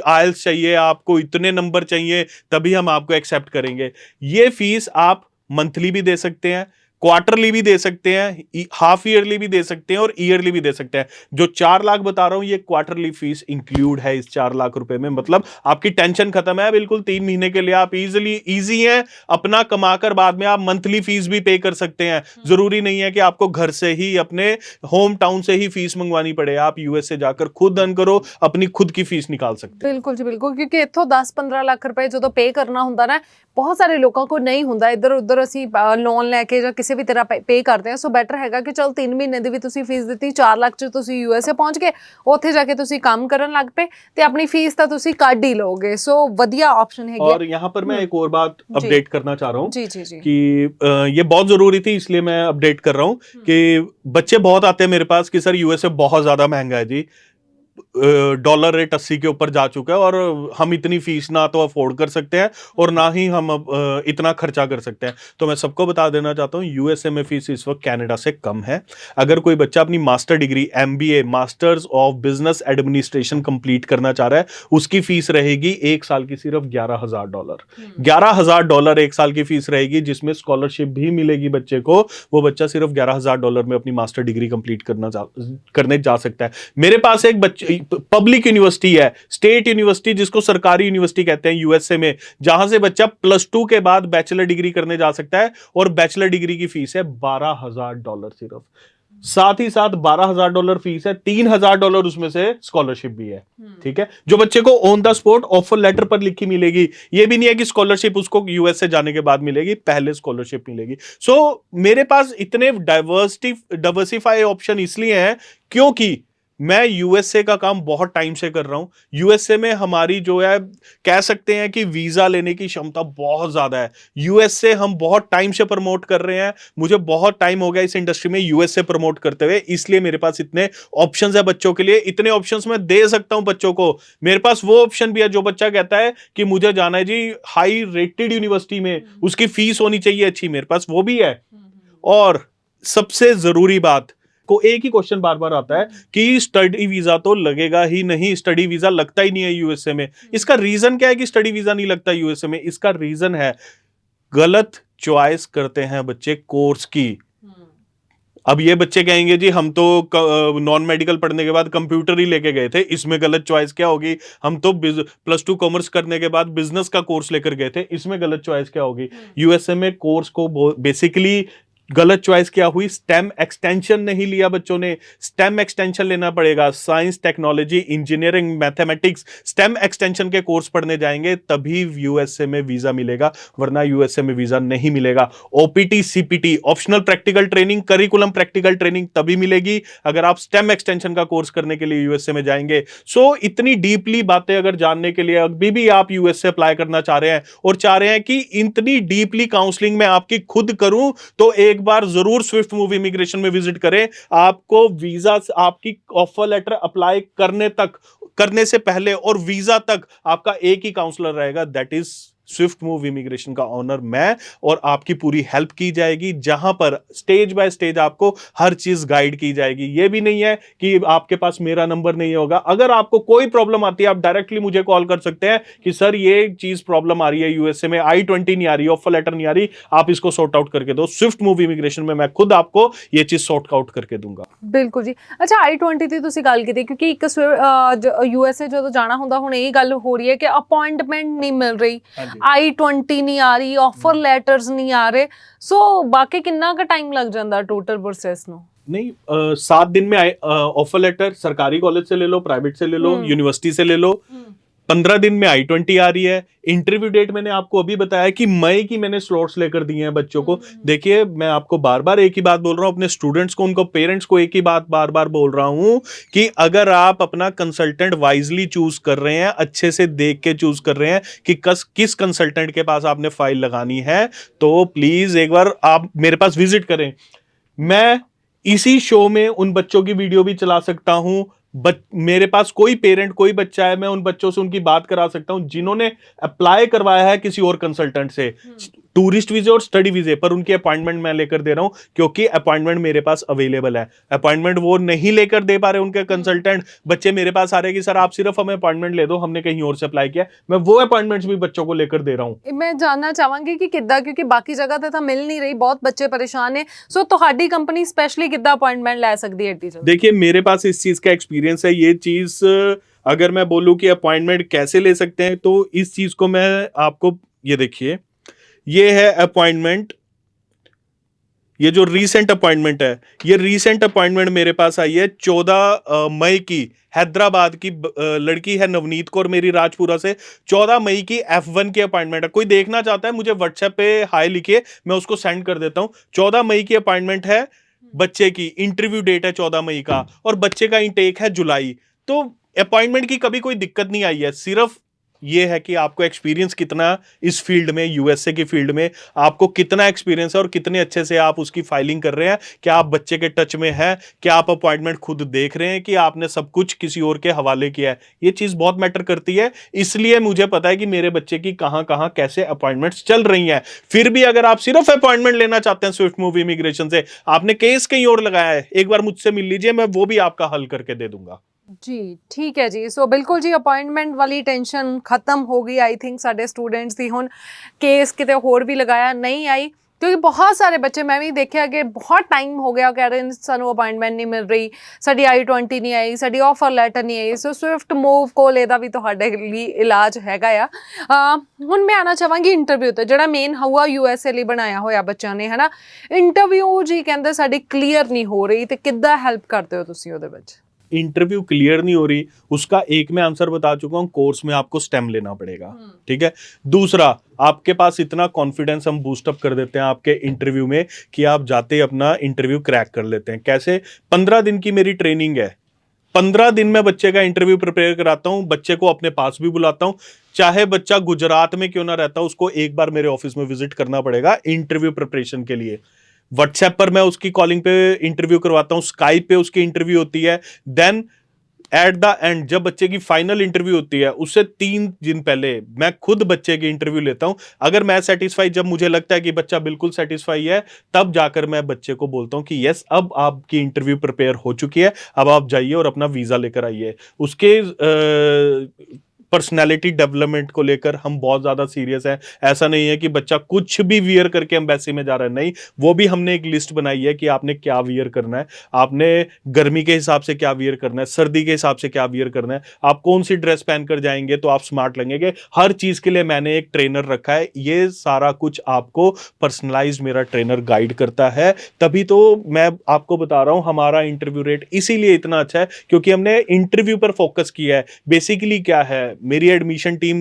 आइल्स चाहिए, आपको इतने नंबर चाहिए, तभी हम आपको एक्सेप्ट करेंगे। ये फीस आप मंथली भी दे सकते हैं, क्वार्टरली भी दे सकते हैं, हाफ ईयरली भी दे सकते हैं और ईयरली भी दे सकते हैं। जो 4 लाख बता रहा हूं ये क्वार्टरली फीस इंक्लूड है इस 4 लाख रुपए में। मतलब आपकी टेंशन खत्म है बिल्कुल, 3 महीने के लिए आप इजी है, अपना कमाकर बाद में आप मंथली फीस भी पे कर सकते हैं। जरूरी नहीं है कि आपको घर से ही, अपने होम टाउन से ही फीस मंगवानी पड़े। आप यूएस से जाकर खुद अर्न करो, अपनी खुद की फीस निकाल सकते हैं। बिल्कुल जी बिल्कुल, क्योंकि इत्थों 10-15 ਲੱਖ ਰੁਪਏ ਜਦੋਂ ਪੇ ਕਰਨਾ ਹੁੰਦਾ ਨਾ, ਬਹੁਤ ਸਾਰੇ ਲੋਕਾਂ ਕੋਲ ਨਹੀਂ ਹੁੰਦਾ। ਇੱਧਰ ਉੱਧਰ ਅਸੀਂ ਲੋਨ ਲੈ ਕੇ ਜਾਂ ਕਿਸੇ ਵੀ ਤਰ੍ਹਾਂ ਪੇ ਕਰਦੇ ਹਾਂ। ਸੋ ਬੈਟਰ ਹੈਗਾ ਕਿ ਚਲ 3 ਮਹੀਨੇ ਦੀ ਵੀ ਤੁਸੀਂ ਫੀਸ ਦਿੱਤੀ, 4 ਲੱਖ 'ਚ ਤੁਸੀਂ ਯੂਐਸਏ ਪਹੁੰਚ ਗਏ, ਉੱਥੇ ਜਾ ਕੇ ਤੁਸੀਂ ਕੰਮ ਕਰਨ ਲੱਗ ਪਏ ਤੇ ਆਪਣੀ ਫੀਸ ਤਾਂ ਤੁਸੀਂ ਕੱਢ ਹੀ ਲਓਗੇ। ਸੋ ਵਧੀਆ ऑप्शन है। और यहाँ पर मैं एक और बात अपडेट करना चाह रहा हूँ जी जी जी कि ये बहुत जरूरी थी, इसलिए मैं अपडेट कर रहा हूँ कि बच्चे बहुत आते हैं मेरे पास कि सर यूएसए बहुत ज्यादा महंगा है जी, डॉलर रेट 80 के ऊपर जा चुका है और हम इतनी फीस ना तो अफोर्ड कर सकते हैं और ना ही हम इतना खर्चा कर सकते हैं। तो मैं सबको बता देना चाहता हूं यूएसए में फीस इस वक्त कनाडा से कम है। अगर कोई बच्चा अपनी master degree MBA masters of business administration complete करना चाह रहा है, उसकी फीस रहेगी 1 साल की सिर्फ $11,000। $11,000 1 साल की फीस रहेगी, जिसमें स्कॉलरशिप भी मिलेगी बच्चे को। वो बच्चा सिर्फ $11,000 में अपनी मास्टर डिग्री कंप्लीट करने जा सकता है। मेरे पास एक बच्चे पब्लिक यूनिवर्सिटी है, स्टेट यूनिवर्सिटी जिसको सरकारी यूनिवर्सिटी कहते हैं यूएसए में, जहां से बच्चा +2 के बाद बैचलर डिग्री करने जा सकता है और बैचलर डिग्री की फीस है $12,000 सिर्फ। साथ ही साथ $12,000 फीस है, $3,000 उसमें से स्कॉलरशिप भी है। ठीक है, जो बच्चे को on the spot offer letter पर लिखी मिलेगी। ये भी नहीं है कि स्कॉलरशिप उसको यूएस से जाने के बाद मिलेगी, पहले स्कॉलरशिप मिलेगी। सो मेरे पास इतने डाइवर्सिफाई ऑप्शन इसलिए हैं क्योंकि मैं यूएसए का काम बहुत टाइम से कर रहा हूं। यूएसए में हमारी जो है, कह सकते हैं कि वीजा लेने की क्षमता बहुत ज्यादा है। यूएसए हम बहुत टाइम से प्रमोट कर रहे हैं, मुझे बहुत टाइम हो गया इस इंडस्ट्री में यूएसए प्रमोट करते हुए, इसलिए मेरे पास इतने ऑप्शंस है बच्चों के लिए। इतने ऑप्शंस मैं दे सकता हूं बच्चों को। मेरे पास वो ऑप्शन भी है, जो बच्चा कहता है कि मुझे जाना है जी हाई रेटेड यूनिवर्सिटी में, उसकी फीस होनी चाहिए अच्छी, मेरे पास वो भी है। और सबसे जरूरी बात, को एक ही क्वेश्चन बार बार आता है कि स्टडी वीजा तो लगेगा ही नहीं, स्टडी वीजा लगता ही नहीं है यूएसए में। इसका रीजन क्या है कि स्टडी वीजा नहीं लगता यूएसए में? इसका रीजन है गलत चॉइस करते हैं बच्चे कोर्स की। अब ये बच्चे कहेंगे जी हम तो नॉन मेडिकल पढ़ने के बाद कंप्यूटर ही लेके गए थे, इसमें गलत चॉइस क्या होगी? हम तो +2 कॉमर्स करने के बाद बिजनेस का कोर्स लेकर गए थे, इसमें गलत चॉइस क्या होगी? यूएसए में कोर्स को बेसिकली गलत चॉइस क्या हुई? स्टेम एक्सटेंशन नहीं लिया बच्चों ने। स्टेम एक्सटेंशन लेना पड़ेगा, science technology engineering mathematics, stem extension के कोर्स पढ़ने जाएंगे तभी यूएसए में वीजा मिलेगा, वरना यूएसए में वीजा नहीं मिलेगा। OPT CPT optional practical training, curriculum practical training तभी मिलेगी अगर आप स्टेम एक्सटेंशन का कोर्स करने के लिए यूएसए में जाएंगे। सो इतनी डीपली बातें अगर जानने के लिए अभी भी आप यूएसए अप्लाई करना चाह रहे हैं और चाह रहे हैं कि इतनी डीपली काउंसलिंग मैं आपकी खुद करूं, तो एक बार जरूर स्विफ्ट मूव इमिग्रेशन में विजिट करें। आपको वीजा, आपकी ऑफर लेटर अप्लाई करने से पहले और वीजा तक आपका एक ही काउंसलर रहेगा, that is Swift move immigration का ऑनर मैं, और आपकी पूरी हेल्प की जाएगी, जहां पर स्टेज बाय स्टेज आपको हर चीज गाइड की जाएगी। यह भी नहीं है कि आपके पास मेरा नंबर नहीं होगा। अगर आपको कोई प्रॉब्लम आती है, आप डायरेक्टली मुझे कॉल कर सकते हैं कि सर ये चीज प्रॉब्लम आ रही है यूएसए में, I-20 नहीं आ रही, ऑफर लेटर नहीं आ रही, आप इसको सॉर्ट आउट करके दो। स्विफ्ट मूव इमिग्रेशन में मैं खुद आपको ये चीज सॉर्ट आउट करके दूंगा। ਬਿਲਕੁਲ ਜੀ। ਅੱਛਾ, I-20 ਦੀ ਤੁਸੀਂ ਗੱਲ ਕੀਤੀ, ਕਿਉਂਕਿ ਇੱਕ ਯੂਐਸਏ ਜਦੋਂ ਜਾਣਾ ਹੁੰਦਾ, ਹੁਣ ਇਹ ਗੱਲ ਹੋ ਰਹੀ ਹੈ ਕਿ ਅਪਾਇੰਟਮੈਂਟ ਨਹੀਂ ਮਿਲ ਰਹੀ, I-20 ਨਹੀਂ ਆ ਰਹੀ, ਆਫਰ ਲੈਟਰਸ ਨਹੀਂ ਆ ਰਹੇ। ਸੋ ਬਾਕੀ ਕਿੰਨਾ ਕੁ ਟਾਈਮ ਲੱਗ ਜਾਂਦਾ ਟੋਟਲ ਪ੍ਰੋਸੈਸ ਨੂੰ? नहीं, 7 दिन में ऑफर लेटर सरकारी कॉलेज से ले लो, प्राइवेट से ले लो, यूनिवर्सिटी से ले लो। 15 दिन में I-20 आ रही है। इंटरव्यू डेट मैंने आपको अभी बताया कि मई की मैंने स्लॉट्स लेकर दिए हैं बच्चों को। देखिए, मैं आपको बार बार एक ही बात बोल रहा हूं, अपने स्टूडेंट्स को, उनको पेरेंट्स को एक ही बात बार बार बोल रहा हूं कि अगर आप अपना कंसल्टेंट वाइजली चूज कर रहे हैं, अच्छे से देख के चूज कर रहे हैं कि किस कंसल्टेंट के पास आपने फाइल लगानी है, तो प्लीज एक बार आप मेरे पास विजिट करें। मैं इसी शो में उन बच्चों की वीडियो भी चला सकता हूं। मेरे पास कोई पेरेंट, कोई बच्चा है, मैं उन बच्चों से उनकी बात करा सकता हूं जिन्होंने अप्लाई करवाया है किसी और कंसल्टेंट से। टूरिस्ट वीजे और स्टडी वीजे पर उनकी अपॉइंटमेंट मैं लेकर दे रहा हूं, क्योंकि अपॉइंटमेंट मेरे पास अवेलेबल है। अपॉइंटमेंट वो नहीं लेकर दे पा रहे उनके कंसल्टेंट, बच्चे मेरे पास आ रहे हैं कि सर आप सिर्फ हमें अपॉइंटमेंट ले दो, हमने कहीं और से अप्लाई किया, मैं वो अपॉइंटमेंट्स भी बच्चों को लेकर दे रहा हूं। मैं जानना चाहांगी कि किद्दां, क्योंकि बाकी जगह ਤੇ ਤਾਂ ਮਿਲ ਨਹੀਂ ਰਹੀ, ਬਹੁਤ ਬੱਚੇ ਪਰੇਸ਼ਾਨ ਨੇ, ਸੋ ਤੁਹਾਡੀ ਕੰਪਨੀ ਸਪੈਸ਼ਲੀ ਕਿੱਦਾਂ ਅਪਾਇੰਟਮੈਂਟ ਲੈ ਸਕਦੀ ਹੈ ਏਡੀ ਜਲਦੀ? देखिए मेरे पास इस चीज का एक्सपीरियंस है। ये चीज अगर मैं बोलूं कि अपॉइंटमेंट कैसे ले सकते हैं, तो इस चीज को मैं आपको, ये देखिए, ये है अपॉइंटमेंट, ये जो रीसेंट अपॉइंटमेंट है, ये रीसेंट अपॉइंटमेंट मेरे पास आई है 14 मई की। हैदराबाद की लड़की है नवनीत कौर, मेरी राजपुरा से। 14 मई की F1 की अपॉइंटमेंट है। कोई देखना चाहता है मुझे व्हाट्सएप पे हाय लिखिए, मैं उसको सेंड कर देता हूं। 14 मई की अपॉइंटमेंट है बच्चे की, इंटरव्यू डेट है 14 मई का, और बच्चे का इंटेक है जुलाई। तो अपॉइंटमेंट की कभी कोई दिक्कत नहीं आई है। सिर्फ ये है कि आपको एक्सपीरियंस कितना इस फील्ड में, यूएसए की फील्ड में आपको कितना एक्सपीरियंस है और कितने अच्छे से आप उसकी फाइलिंग कर रहे हैं। क्या आप बच्चे के टच में है, क्या आप अपॉइंटमेंट खुद देख रहे हैं, कि आपने सब कुछ किसी और के हवाले किया है। ये चीज बहुत मैटर करती है। इसलिए मुझे पता है कि मेरे बच्चे की कहां कहां कैसे अपॉइंटमेंट्स चल रही हैं। फिर भी अगर आप सिर्फ अपॉइंटमेंट लेना चाहते हैं स्विफ्ट मूव इमिग्रेशन से, आपने केस कहीं और लगाया है, एक बार मुझसे मिल लीजिए, मैं वो भी आपका हल करके दे दूंगा। ਜੀ ਠੀਕ ਹੈ ਜੀ। ਸੋ ਬਿਲਕੁਲ ਜੀ, ਅਪਾਇੰਟਮੈਂਟ ਵਾਲੀ ਟੈਨਸ਼ਨ ਖਤਮ ਹੋ ਗਈ ਆਈ ਥਿੰਕ ਸਾਡੇ ਸਟੂਡੈਂਟਸ ਦੀ। ਹੁਣ ਕੇਸ ਕਿਤੇ ਹੋਰ ਵੀ ਲਗਾਇਆ ਨਹੀਂ ਆਈ, ਕਿਉਂਕਿ ਬਹੁਤ ਸਾਰੇ ਬੱਚੇ ਮੈਂ ਵੀ ਦੇਖਿਆ ਕਿ ਬਹੁਤ ਟਾਈਮ ਹੋ ਗਿਆ ਕਹਿ ਰਹੇ ਨੇ ਸਾਨੂੰ ਅਪਾਇੰਟਮੈਂਟ ਨਹੀਂ ਮਿਲ ਰਹੀ, ਸਾਡੀ I-20 ਨਹੀਂ ਆਈ, ਸਾਡੀ ਆਫਰ ਲੈਟਰ ਨਹੀਂ ਆਈ। ਸੋ ਸਵਿਫਟ ਮੂਵ ਕੋਲ ਇਹਦਾ ਵੀ ਤੁਹਾਡੇ ਲਈ ਇਲਾਜ ਹੈਗਾ ਆ। ਹੁਣ ਮੈਂ ਆਉਣਾ ਚਾਹਾਂਗੀ ਇੰਟਰਵਿਊ ਤੇ, ਜਿਹੜਾ ਮੇਨ ਹਵਾ USA ਲਈ ਬਣਾਇਆ ਹੋਇਆ ਬੱਚਿਆਂ ਨੇ, ਹੈ ਨਾ। ਇੰਟਰਵਿਊ ਜੀ ਕਹਿੰਦੇ ਸਾਡੀ ਕਲੀਅਰ ਨਹੀਂ ਹੋ ਰਹੀ, ਤੇ ਕਿੱਦਾਂ ਹੈਲਪ ਕਰਦੇ ਹੋ ਤੁਸੀਂ ਉਹਦੇ ਵਿੱਚ? इंटरव्यू क्लियर नहीं हो रही, उसका एक मैं आंसर बता चुका हूं, कोर्स में आपको स्टेम लेना पड़ेगा। ठीक है। दूसरा, आपके पास इतना कॉन्फिडेंस हम बूस्टअप कर देते हैं आपके इंटरव्यू में कि आप जाते ही अपना इंटरव्यू क्रैक कर लेते हैं। कैसे? 15 दिन की मेरी ट्रेनिंग है। 15 दिन में बच्चे का इंटरव्यू प्रिपेयर कराता हूं, बच्चे को अपने पास भी बुलाता हूं। चाहे बच्चा गुजरात में क्यों ना रहता, उसको एक बार मेरे ऑफिस में विजिट करना पड़ेगा इंटरव्यू प्रिपरेशन के लिए। व्हाट्सएप पर मैं उसकी कॉलिंग पे इंटरव्यू करवाता हूं, स्काइप पे उसकी इंटरव्यू होती है। देन एट द एंड जब बच्चे की फाइनल इंटरव्यू होती है, उससे 3 दिन पहले मैं खुद बच्चे की इंटरव्यू लेता हूं। अगर मैं सेटिस्फाई, जब मुझे लगता है कि बच्चा बिल्कुल सेटिस्फाई है, तब जाकर मैं बच्चे को बोलता हूं कि यस, अब आपकी इंटरव्यू प्रिपेयर हो चुकी है, अब आप जाइए और अपना वीजा लेकर आइए। उसके पर्सनैलिटी डेवलपमेंट को लेकर हम बहुत ज्यादा सीरियस है। ऐसा नहीं है कि बच्चा कुछ भी वियर करके एम्बेसी में जा रहा है, नहीं, वो भी हमने एक लिस्ट बनाई है कि आपने क्या वियर करना है, आपने गर्मी के हिसाब से क्या वियर करना है, सर्दी के हिसाब से क्या वियर करना है, आप कौन सी ड्रेस पहनकर जाएंगे तो आप स्मार्ट लगेंगे। हर चीज के लिए मैंने एक ट्रेनर रखा है। ये सारा कुछ आपको पर्सनलाइज मेरा ट्रेनर गाइड करता है। तभी तो मैं आपको बता रहा हूं हमारा इंटरव्यू रेट इसीलिए इतना अच्छा है, क्योंकि हमने इंटरव्यू पर फोकस किया है। बेसिकली क्या है, मेरी एडमिशन टीम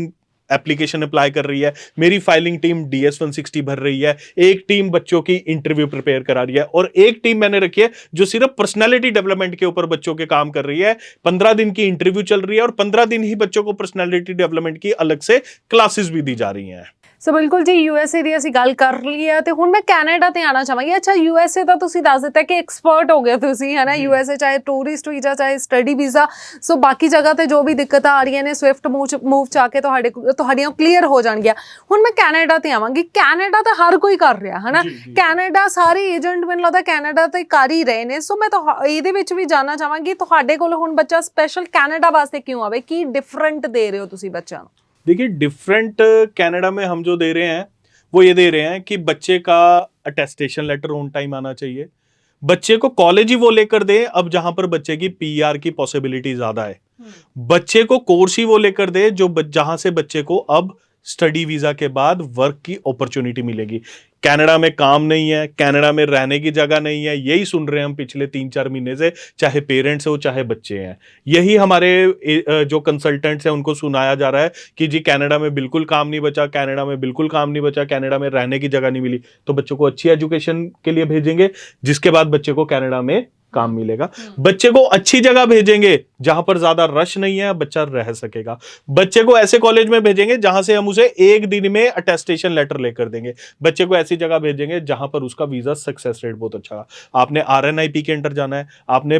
एप्लीकेशन अप्लाई कर रही है, मेरी फाइलिंग टीम DS 160 भर रही है, एक टीम बच्चों की इंटरव्यू प्रिपेयर करा रही है, और एक टीम मैंने रखी है जो सिर्फ पर्सनालिटी डेवलपमेंट के ऊपर बच्चों के काम कर रही है। 15 दिन की इंटरव्यू चल रही है और 15 दिन ही बच्चों को पर्सनालिटी डेवलपमेंट की अलग से क्लासेस भी दी जा रही हैं। ਸੋ ਬਿਲਕੁਲ ਜੀ, USA ਦੀ ਅਸੀਂ ਗੱਲ ਕਰ ਲਈ ਹੈ, ਤੇ ਹੁਣ ਮੈਂ ਕੈਨੇਡਾ ਤੇ ਆਉਣਾ ਚਾਹਾਂਗੀ। ਅੱਛਾ, USA ਤਾਂ ਤੁਸੀਂ ਦੱਸ ਦਿੱਤਾ ਕਿ ਐਕਸਪਰਟ ਹੋ ਗਏ ਤੁਸੀਂ, ਹੈ ਨਾ। USA ਚਾਹੇ ਟੂਰਿਸਟ ਵੀਜ਼ਾ, ਚਾਹੇ ਸਟੱਡੀ ਵੀਜ਼ਾ, ਸੋ ਬਾਕੀ ਜਗ੍ਹਾ ਤੇ ਜੋ ਵੀ ਦਿੱਕਤਾਂ ਆ ਰਹੀਆਂ ਨੇ ਸਵਿਫਟ ਮੂਵ ਚ ਆ ਕੇ ਤੁਹਾਡੀਆਂ ਕਲੀਅਰ ਹੋ ਜਾਣਗੀਆਂ। ਹੁਣ ਮੈਂ ਕੈਨੇਡਾ ਤੇ ਆਵਾਂਗੀ। ਕੈਨੇਡਾ ਤਾਂ ਹਰ ਕੋਈ ਕਰ ਰਿਹਾ, ਹੈ ਨਾ। ਕੈਨੇਡਾ ਸਾਰੇ ਏਜੰਟ ਮੈਨੂੰ ਲੱਗਦਾ ਕੈਨੇਡਾ ਤੇ ਕਰ ਹੀ ਰਹੇ ਨੇ। ਸੋ ਮੈਂ ਇਹਦੇ ਵਿੱਚ ਵੀ ਜਾਣਨਾ ਚਾਹਾਂਗੀ ਤੁਹਾਡੇ ਕੋਲ ਹੁਣ ਬੱਚਾ ਸਪੈਸ਼ਲ ਕੈਨੇਡਾ ਵਾਸਤੇ ਕਿਉਂ ਆਵੇ, ਕੀ ਡਿਫਰੈਂਟ ਦੇ ਰਹੇ ਹੋ ਤੁਸੀਂ ਬੱਚਿਆਂ ਨੂੰ? देखिए, डिफरेंट कनाडा में हम जो दे रहे हैं वो ये दे रहे हैं कि बच्चे का अटेस्टेशन लेटर ऑन टाइम आना चाहिए। बच्चे को कॉलेज ही वो लेकर दे अब जहां पर बच्चे की PR की पॉसिबिलिटी ज्यादा है। बच्चे को कोर्स ही वो लेकर दे जो जहां से बच्चे को अब स्टडी वीजा के बाद वर्क की अपॉर्चुनिटी मिलेगी। कनाडा में काम नहीं है, कनाडा में रहने की जगह नहीं है, यही सुन रहे हैं हम पिछले 3-4 महीने से, चाहे पेरेंट्स हो चाहे बच्चे हैं। यही हमारे जो कंसल्टेंट्स हैं उनको सुनाया जा रहा है कि जी कनाडा में बिल्कुल काम नहीं बचा, कनाडा में बिल्कुल काम नहीं बचा, कनाडा में रहने की जगह नहीं मिली। तो बच्चों को अच्छी एजुकेशन के लिए भेजेंगे, जिसके बाद बच्चे को कनाडा में काम मिलेगा। बच्चे को अच्छी जगह भेजेंगे जहां पर ज्यादा रश नहीं है, बच्चा रह सकेगा। बच्चे को ऐसे कॉलेज में भेजेंगे जहां से हम उसे एक दिन में अटेस्टेशन लेटर लेकर देंगे। बच्चे को ऐसी जगह भेजेंगे जहां पर उसका वीजा सक्सेस रेट बहुत अच्छा है। आपने RNIP के अंडर जाना है, आपने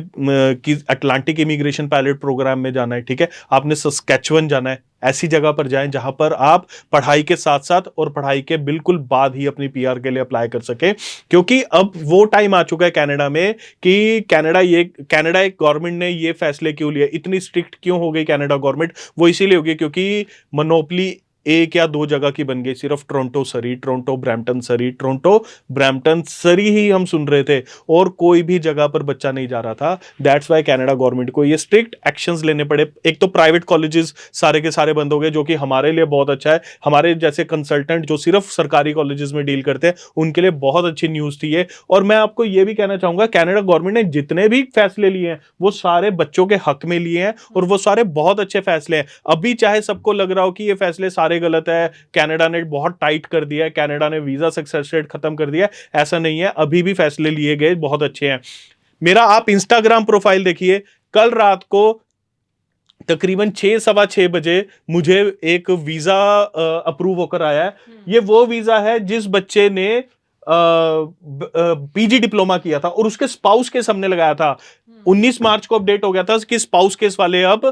अटलांटिक इमिग्रेशन पायलट प्रोग्राम में जाना है, ठीक है, आपने सस्केचुअन जाना है, ऐसी जगह पर जाएं जहां पर आप पढ़ाई के साथ साथ और पढ़ाई के बिल्कुल बाद ही अपनी पीआर के लिए अप्लाई कर सके, क्योंकि अब वो टाइम आ चुका है कनाडा में कि कनाडा एक गवर्नमेंट ने ये फैसले क्यों लिए, इतनी स्ट्रिक्ट क्यों हो गई कनाडा गवर्नमेंट, वो इसीलिए हो गई क्योंकि मोनोपली एक या दो जगह की बन गई, सिर्फ टोरंटो सरी, टोरंटो ब्रैम्पटन सरी, टोरंटो ब्रैम्पटन सरी ही हम सुन रहे थे और कोई भी जगह पर बच्चा नहीं जा रहा था। दैट्स वाई कनाडा गवर्नमेंट को ये स्ट्रिक्ट एक्शंस लेने पड़े। एक तो प्राइवेट कॉलेजेस सारे के सारे बंद हो गए, जो कि हमारे लिए बहुत अच्छा है, हमारे जैसे कंसल्टेंट जो सिर्फ सरकारी कॉलेजेस में डील करते हैं उनके लिए बहुत अच्छी न्यूज थी ये। और मैं आपको ये भी कहना चाहूंगा, कनाडा गवर्नमेंट ने जितने भी फैसले लिए हैं वो सारे बच्चों के हक में लिए हैं और वो सारे बहुत अच्छे फैसले हैं। अभी चाहे सबको लग रहा हो कि ये फैसले सारे गलत है, कनाडा ने बहुत टाइट कर दिया है, कनाडा ने वीजा सक्सेस रेट खत्म कर दिया है, ऐसा नहीं है, अभी भी फैसले लिए गए बहुत अच्छे हैं। मेरा आप इंस्टाग्राम प्रोफाइल देखिए, कल रात को तकरीबन 6-6:15 बजे मुझे एक वीजा अप्रूव होकर आया है। ये वो वीजा है जिस बच्चे ने पीजी डिप्लोमा किया था और उसके स्पाउस केस हमने लगाया था। 19 मार्च को अपडेट हो गया था कि स्पाउस केस वाले अब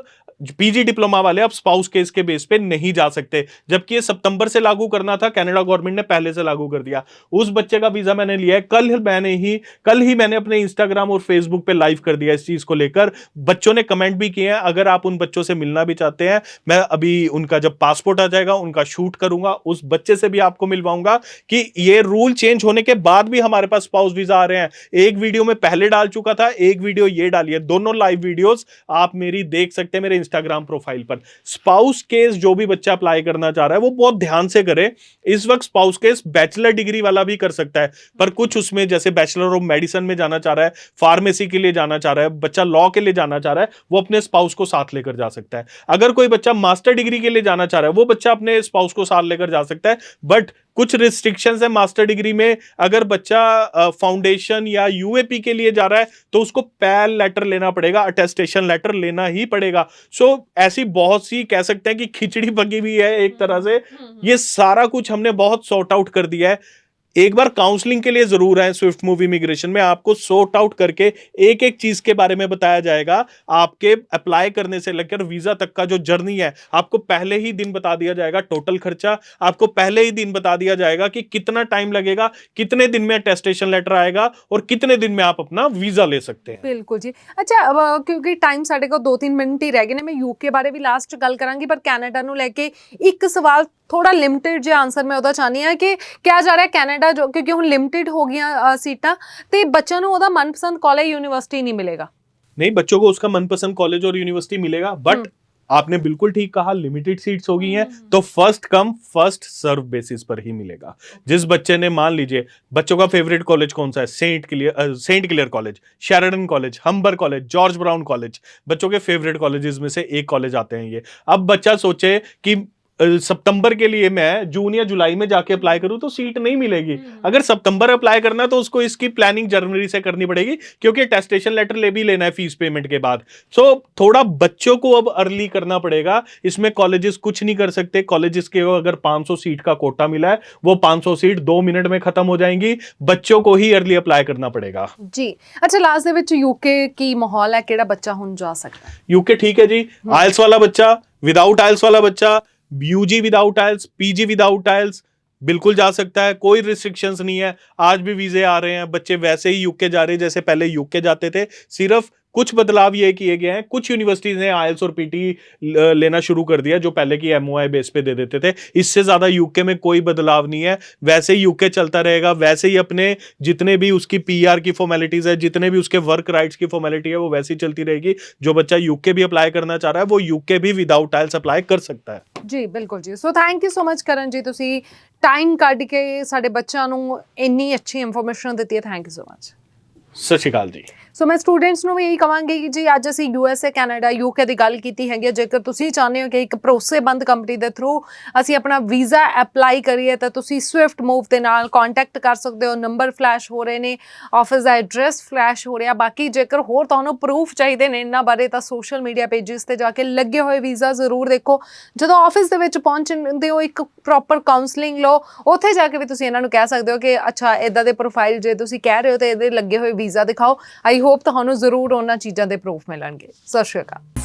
पीजी डिप्लोमा वाले अब स्पाउस केस के बेस पे नहीं जा सकते, जबकि ये सितंबर से लागू करना था, कनाडा गवर्नमेंट ने पहले से लागू कर दिया। उस बच्चे का वीजा मैंने लिया है, कल ही मैंने अपने इंस्टाग्राम और फेसबुक पे लाइव कर दिया इस चीज को लेकर। बच्चों ने कमेंट भी किए हैं, अगर आप उन बच्चों से मिलना भी चाहते हैं, मैं अभी उनका जब पासपोर्ट आ जाएगा उनका शूट करूंगा, उस बच्चे से भी आपको मिलवाऊंगा कि ये रूल चेंज होने के बाद भी हमारे पास स्पाउस वीजा आ रहे हैं। एक वीडियो में पहले डाल चुका था, एक वीडियो ये डाली है, दोनों लाइव वीडियोस आप मेरी देख सकते हैं मेरे इंस्टाग्राम प्रोफाइल पर। स्पाउस केस जो भी बच्चा अप्लाई करना चाह रहा है वो बहुत ध्यान से करे। इस वक्त स्पाउस केस बैचलर डिग्री वाला भी कर सकता है, पर कुछ उसमें जैसे बैचलर ऑफ मेडिसिन में जाना चाह रहा है, फार्मेसी के लिए जाना चाह रहा है, बच्चा लॉ के लिए जाना चाह रहा है, वो अपने स्पाउस को साथ लेकर जा सकता है। अगर कोई बच्चा मास्टर डिग्री के लिए जाना चाह रहा है, वो बच्चा अपने स्पाउस को साथ लेकर जा सकता है। बट कुछ रिस्ट्रिक्शंस है मास्टर डिग्री में, अगर बच्चा फाउंडेशन या यूएपी के लिए जा रहा है तो उसको पैल लेटर लेना पड़ेगा, अटेस्टेशन लेटर लेना ही पड़ेगा। सो ऐसी बहुत सी कह सकते हैं कि खिचड़ी पकी हुई है एक तरह से। ये सारा कुछ हमने बहुत सॉर्ट आउट कर दिया है। एक बार काउंसलिंग के लिए जरूर है स्विफ्ट मूव इमिग्रेशन में, आपको सॉर्ट आउट करके एक एक चीज के बारे में बताया जाएगा। आपके अप्लाई करने से लेकर वीजा तक का जो जर्नी है आपको पहले ही दिन बता दिया जाएगा, टोटल खर्चा आपको पहले ही दिन बता दिया जाएगा कि कितना टाइम लगेगा, कितने दिन में अटेस्टेशन लेटर आएगा और कितने दिन में आप अपना वीजा ले सकते हैं। बिल्कुल जी। अच्छा, क्योंकि टाइम साढ़े को 2-3 मिनट ही रह गए ने, मैं यूके बारे भी लास्ट गल करांगी, पर कैनेडा ਨੂੰ ਲੈ ਕੇ ਇੱਕ ਸਵਾਲ थोड़ा लिमिटेड जो आंसर मैं ਉਹਦਾ ਚਾਹਨੀ ਆ ਕਿ ਕਿਹਾ ਜਾ ਰਿਹਾ ਕੈਨੇਡਾ ਜੋ ਕਿਉਂਕਿ ਹੁਣ ਲਿमिटेड हो गईਆਂ सीटां ਤੇ ਬੱਚਿਆਂ ਨੂੰ ਉਹਦਾ मनपसंद कॉलेज यूनिवर्सिटी नहीं मिलेगा। नहीं, बच्चों को उसका मनपसंद कॉलेज और यूनिवर्सिटी मिलेगा, बट आपने बिल्कुल ठीक कहा, लिमिटेड सीट्स हो गई हैं तो first come first serve basis पर ही मिलेगा। जिस बच्चे ने, मान लीजिए बच्चों का फेवरेट कॉलेज कौन सा है, St Clair College, Sheridan College, Humber College, George Brown College, बच्चों के फेवरेट कॉलेजेस में से एक कॉलेज आते हैं ये। अब बच्चा सोचे कि सितंबर के लिए मैं जून या जुलाई में जाके अप्लाई करूं तो सीट नहीं मिलेगी। अगर सितंबर अप्लाई करना तो उसको इसकी प्लानिंग जनवरी से करनी पड़ेगी, क्योंकि अटेस्टेशन लेटर ले भी लेना है फीस पेमेंट के बाद। सो थोड़ा बच्चों को अब अर्ली करना पड़ेगा। इसमें कॉलेजेस कुछ नहीं कर सकते। कॉलेजेस के अगर 500 सीट का कोटा मिला है वो 500 सीट 2 मिनट में खत्म हो जाएंगी, बच्चों को ही अर्ली अप्लाई करना पड़ेगा जी। अच्छा, लास्ट ਦੇ ਵਿੱਚ यूके की माहौल है, ਕਿਹੜਾ ਬੱਚਾ ਹੁਣ ਜਾ ਸਕਦਾ है? यूके ठीक है जी। आइल्स वाला बच्चा, विदाउट आइल्स वाला बच्चा, यूजी विदाउट आइल्स, पीजी विदाउट आइल्स बिल्कुल जा सकता है, कोई रिस्ट्रिक्शंस नहीं है। आज भी वीजे आ रहे हैं, बच्चे वैसे ही यूके जा रहे हैं जैसे पहले यूके जाते थे। सिर्फ कुछ बदलाव ये किए गए हैं, कुछ यूनिवर्सिटीज ने आइल्स और पीटी लेना शुरू कर दिया जो पहले की एमओआई बेस पे दे देते थे। इससे ज्यादा यूके में कोई बदलाव नहीं है, वैसे ही यूके चलता रहेगा, वैसे ही अपने जितने भी उसकी पीआर की फॉर्मेलिटीज है, जितने भी उसके वर्क राइट्स की फॉर्मेलिटी है वो वैसे ही चलती रहेगी। जो बच्चा यूके भी अप्लाई करना चाह रहा है वो यूके भी विदाउट आइल्स अप्लाई कर सकता है। जी बिल्कुल जी। So thank you so much Karan ji, ਤੁਸੀਂ टाइम ਕੱਢ ਕੇ ਸਾਡੇ ਬੱਚਿਆਂ ਨੂੰ ਇੰਨੀ ਅੱਛੀ ਇਨਫੋਰਮੇਸ਼ਨ ਦਿੱਤੀ ਹੈ। Thank you so much. ਸਤਿ ਸ਼੍ਰੀ ਅਕਾਲ ਜੀ। ਸੋ ਮੈਂ ਸਟੂਡੈਂਟਸ ਨੂੰ ਵੀ ਇਹੀ ਕਹਾਂਗੀ ਕਿ ਜੀ ਅੱਜ ਅਸੀਂ USA, ਕੈਨੇਡਾ, UK ਦੀ ਗੱਲ ਕੀਤੀ ਹੈਗੀ। ਜੇਕਰ ਤੁਸੀਂ ਚਾਹੁੰਦੇ ਹੋ ਕਿ ਇੱਕ ਭਰੋਸੇਮੰਦ ਕੰਪਨੀ ਦੇ ਥਰੂ ਅਸੀਂ ਆਪਣਾ ਵੀਜ਼ਾ ਅਪਲਾਈ ਕਰੀਏ ਤਾਂ ਤੁਸੀਂ ਸਵਿਫਟ ਮੂਵ ਦੇ ਨਾਲ ਕੰਟੈਕਟ ਕਰ ਸਕਦੇ ਹੋ। ਨੰਬਰ ਫਲੈਸ਼ ਹੋ ਰਹੇ ਨੇ, ਆਫਿਸ ਦਾ ਐਡਰੈਸ ਫਲੈਸ਼ ਹੋ ਰਿਹਾ। ਬਾਕੀ ਜੇਕਰ ਹੋਰ ਤੁਹਾਨੂੰ ਪ੍ਰੂਫ ਚਾਹੀਦੇ ਨੇ ਇਹਨਾਂ ਬਾਰੇ ਤਾਂ ਸੋਸ਼ਲ ਮੀਡੀਆ ਪੇਜਿਸ ਤੇ ਜਾ ਕੇ ਲੱਗੇ ਹੋਏ ਵੀਜ਼ਾ ਜ਼ਰੂਰ ਦੇਖੋ। ਜਦੋਂ ਆਫਿਸ ਦੇ ਵਿੱਚ ਪਹੁੰਚਦੇ ਹੋ ਇੱਕ ਪ੍ਰੋਪਰ ਕਾਉਂਸਲਿੰਗ ਲਓ, ਉੱਥੇ ਜਾ ਕੇ ਵੀ ਤੁਸੀਂ ਇਹਨਾਂ ਨੂੰ ਕਹਿ ਸਕਦੇ ਹੋ ਕਿ ਅੱਛਾ ਇੱਦਾਂ ਦੇ ਪ੍ਰੋਫਾਈਲ ਜੇ ਤੁਸੀਂ ਕਹਿ ਰਹੇ ਹੋ ਤਾਂ ਇਹਦੇ ਲੱਗੇ ਹੋਏ ਵੀਜ਼ਾ ਦਿਖਾਓ। ਆਈ ਹੋਪ ਤੁਹਾਨੂੰ ਜ਼ਰੂਰ ਉਹਨਾਂ ਚੀਜ਼ਾਂ ਦੇ ਪ੍ਰੂਫ ਮਿਲਣਗੇ। ਸਤਿ ਸ਼੍ਰੀ ਅਕਾਲ।